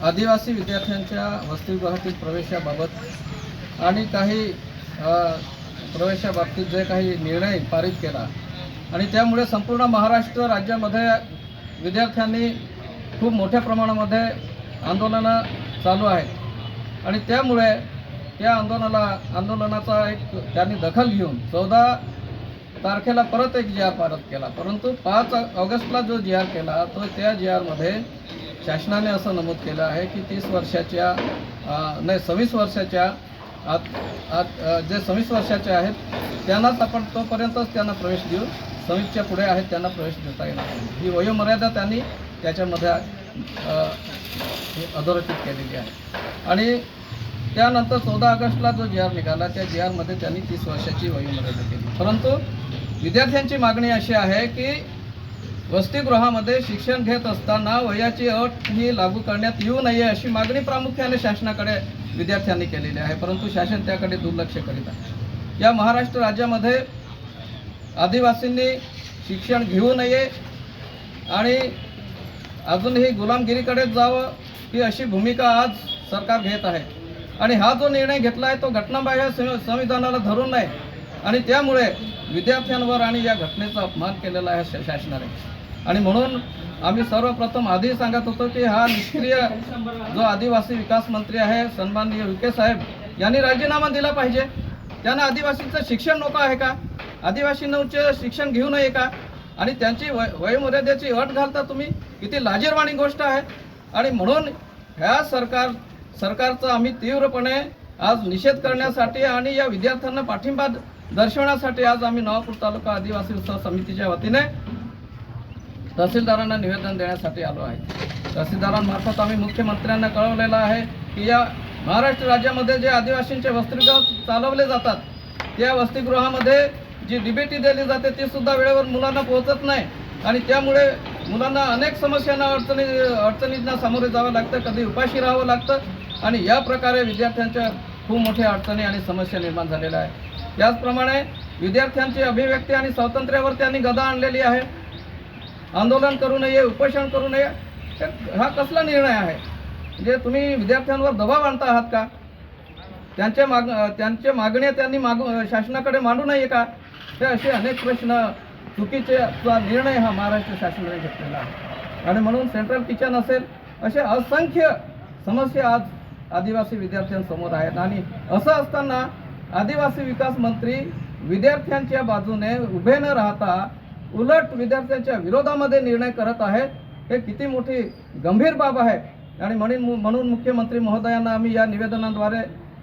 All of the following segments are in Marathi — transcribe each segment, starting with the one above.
आदिवासी विद्यार्थ्यांच्या वसतिगृहातील प्रवेशाबाबत आणि काही प्रवेशाबाबतीत जे काही निर्णय पारित केला आणि त्यामुळे संपूर्ण महाराष्ट्र राज्यामध्ये विद्यार्थ्यांनी खूप मोठ्या प्रमाणामध्ये आंदोलनं चालू आहेत आणि त्यामुळे त्या आंदोलनाचा एक त्यांनी दखल घेऊन 14 तारखेला परत एक जी आर पारित केला। परंतु 5 ऑगस्टला जो जी आर केला तो त्या जी आरमध्ये शासनाने असं नमूद केलं आहे की 30 वर्षाच्या नाही 26 वर्षाच्या जे 26 वर्षाचे आहेत त्यांनाच आपण तोपर्यंतच त्यांना प्रवेश देऊ, 26च्या पुढे आहेत त्यांना प्रवेश देता येणार नाही। ही वयोमर्यादा त्यांनी त्याच्यामध्ये अधोरेखित केलेली आहे आणि त्यानंतर 14 ऑगस्टला जो जी आर निघाला त्या जी आरमध्ये त्यांनी 30 वर्षाची वयोमर्यादा केली। परंतु विद्यार्थ्यांची मागणी अशी आहे की वसतिगृहामध्ये शिक्षण घेत असताना वयाची अट ही लागू करण्यात येऊ नये अशी मागणी प्रामुख्याने शासनाकडे विद्यार्थ्यांनी केलेली आहे, परंतु शासन त्याकडे दुर्लक्ष करीत आहे। या महाराष्ट्र राज्यामध्ये आदिवासींनी शिक्षण घेऊ नये आणि अजूनही गुलामगिरीकडेच जावं ही अशी भूमिका आज सरकार घेत आहे आणि हा जो निर्णय घेतला आहे तो घटनाबाह्य संविधानाला धरून नाही आणि त्यामुळे विद्यार्थ्यांवर आणि या घटनेचा अपमान केलेला आहे शासनाने। आणि म्हणून आम्ही सर्वप्रथम आधी सांगत होतो की हा निष्क्रिय जो आदिवासी विकास मंत्री आहे सन्माननीय विखे साहेब यांनी राजीनामा दिला पाहिजे। त्यांना आदिवासींचं शिक्षण नको आहे का? आदिवासींचे शिक्षण घेऊ नये का? आणि त्यांची वयोमर्यादेची अट घालता तुम्ही, किती लाजिरवाणी गोष्ट आहे। आणि म्हणून ह्या सरकारचा आम्ही तीव्रपणे आज निषेध करण्यासाठी आणि या विद्यार्थ्यांना पाठिंबा दर्शवण्यासाठी आज आम्ही नवापूर तालुका आदिवासी उत्सव समितीच्या वतीने तहसीलदारांना निवेदन देण्यासाठी आलो आहे। तहसीलदारांमार्फत आम्ही मुख्यमंत्र्यांना कळवलेलं आहे की या महाराष्ट्र राज्यामध्ये जे आदिवासींचे वसतिगृह चालवले जातात त्या वसतिगृहामध्ये जी डीबीटी दिली जाते ती सुद्धा वेळेवर मुलांना पोहोचत नाही आणि त्यामुळे मुलांना अनेक समस्यांना अडचणींना सामोरे जावं लागतं, कधी उपाशी राहावं लागतं आणि या प्रकारे विद्यार्थ्यांच्या खूप मोठ्या अडचणी आणि समस्या निर्माण झालेल्या आहे। त्याचप्रमाणे विद्यार्थ्यांची अभिव्यक्ती आणि स्वातंत्र्यावर त्यांनी गदा आणलेली आहे। आंदोलन करू नये, उपोषण करू नये, हा कसला निर्णय आहे? म्हणजे तुम्ही विद्यार्थ्यांवर दबाव आणता आहात का? त्यांच्या मागण्या त्यांनी शासनाकडे मांडू नये का? हे असे अनेक प्रश्न चुकीचा निर्णय हा महाराष्ट्र शासनाने घेतलेला आहे आणि म्हणून सेंट्रल किचन असेल असे असंख्य समस्या आज आदिवासी विद्यार्थ्यांसमोर आहेत आणि असं असताना आदिवासी विकास मंत्री विद्यार्थ्यांच्या बाजूने उभे न राहता उलट विद्यार्थ्यांच्या विरोधामध्ये निर्णय करत आहेत, हे किती मोठी गंभीर बाब आहे। आणि म्हणून मुख्यमंत्री महोदयांना आम्ही या निवेदनाद्वारे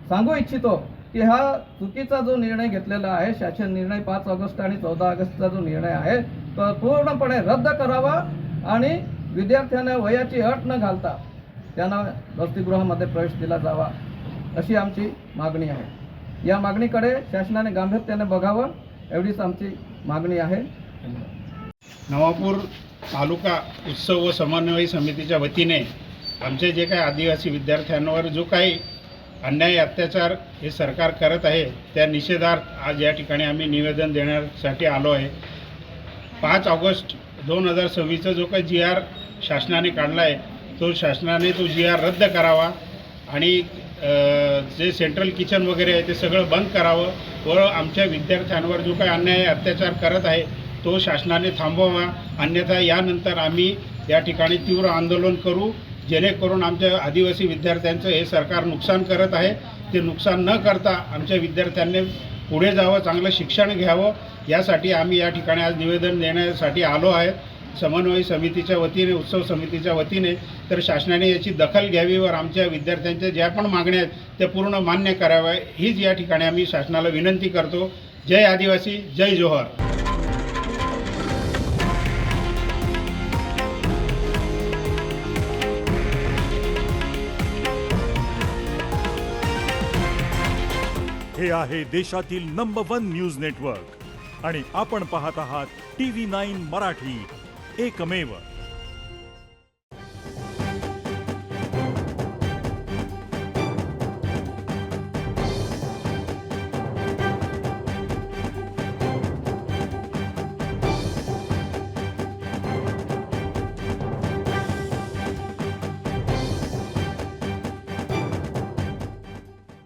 सांगू इच्छितो की हा चुकीचा जो निर्णय घेतलेला आहे शासन निर्णय 5 ऑगस्ट आणि 14 ऑगस्टचा जो निर्णय आहे तो पूर्णपणे रद्द करावा आणि विद्यार्थ्यांना वयाची अट न घालता त्यांना वसतिगृहामध्ये प्रवेश दिला जावा अशी आमची मागणी आहे। या मागणीकडे शासनाने गांभीर्याने बघावं एवढीच आमची मागणी आहे। नवापूर तालुका उत्सव व समन्वय समितीच्या वतीने आमचे जे काही आदिवासी विद्यार्थ्यांवर जो काही अन्याय अत्याचार हे सरकार करत आहे त्या निषेधार्थ आज या ठिकाणी आम्ही निवेदन देण्यासाठी आलो आहे। 5 ऑगस्ट 2026चा जो काही जी आर शासनाने काढला आहे तो शासनाने तो जी आर रद्द करावा आणि जे सेंट्रल किचन वगैरे आहे ते सगळं बंद करावं व आमच्या विद्यार्थ्यांवर जो काही अन्याय अत्याचार करत आहे तो शासनाने थांबवावा, अन्यथा यानंतर आम्ही या ठिकाणी तीव्र आंदोलन करू जेणेकरून आमच्या आदिवासी विद्यार्थ्यांचं हे सरकार नुकसान करत आहे ते नुकसान न करता आमच्या विद्यार्थ्यांनी पुढे जावं, चांगलं शिक्षण घ्यावं यासाठी आम्ही या ठिकाणी आज निवेदन देण्यासाठी आलो आहे समन्वय समितीच्या वतीने, उत्सव समितीच्या वतीने। तर शासनाने याची दखल घ्यावी व आमच्या विद्यार्थ्यांच्या ज्या पण मागण्या आहेत त्या पूर्ण मान्य कराव्या हीच या ठिकाणी आम्ही शासनाला विनंती करतो। जय आदिवासी, जय जोहर। हे आहे देशातील नंबर 1 न्यूज नेटवर्क आणि आपण पाहत आहात TV9 मराठी, एकमेव।